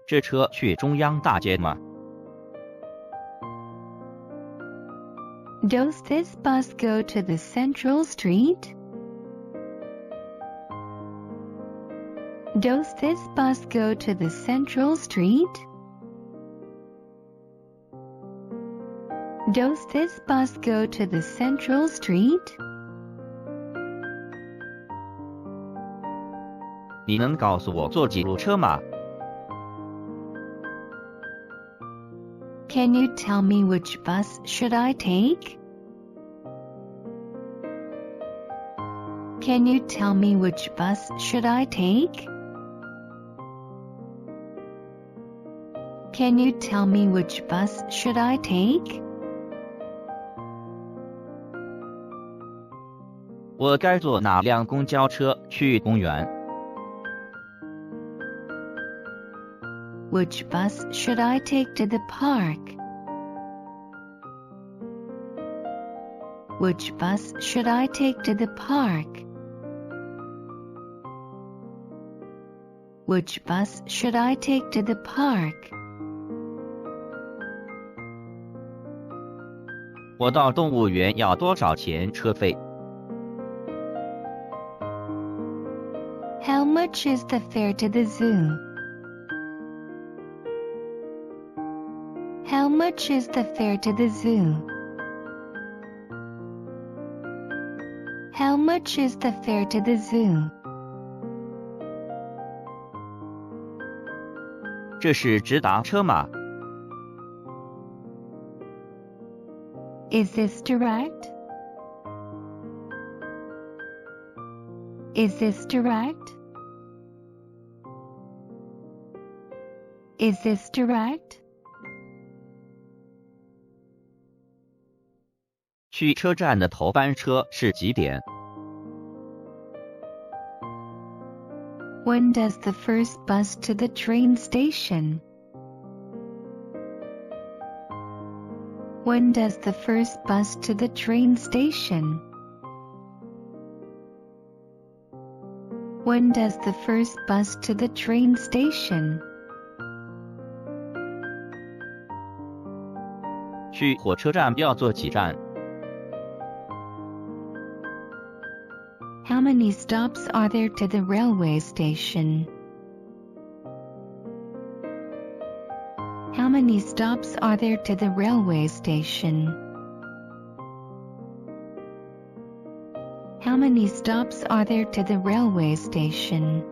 这车去中央大街吗？ Does this bus go to the central street? Does this bus go to the central street? Does this bus go to the central street? 你能告诉我坐几路车吗？ Can you tell me which bus should I take? Can you tell me which bus should I take? Can you tell me which bus should I take? 我该坐哪辆公交车去公园？ Which bus should I take to the park? Which bus should I take to the park? Which bus should I take to the park? 我到动物园要多少钱车费？ How much is the fare to the zoo? How much is the fare to the zoo? How much is the fare to the zoo? 这是直达车吗？ Is this direct? Is this direct? Is this direct? 去车站的头班车是几点？ When does the first bus to the train station? When does the first bus to the train station? When does the first bus to the train station? 去火车站要坐几站？ How many stops are there to the railway station? How many stops are there to the railway station? How many stops are there to the railway station?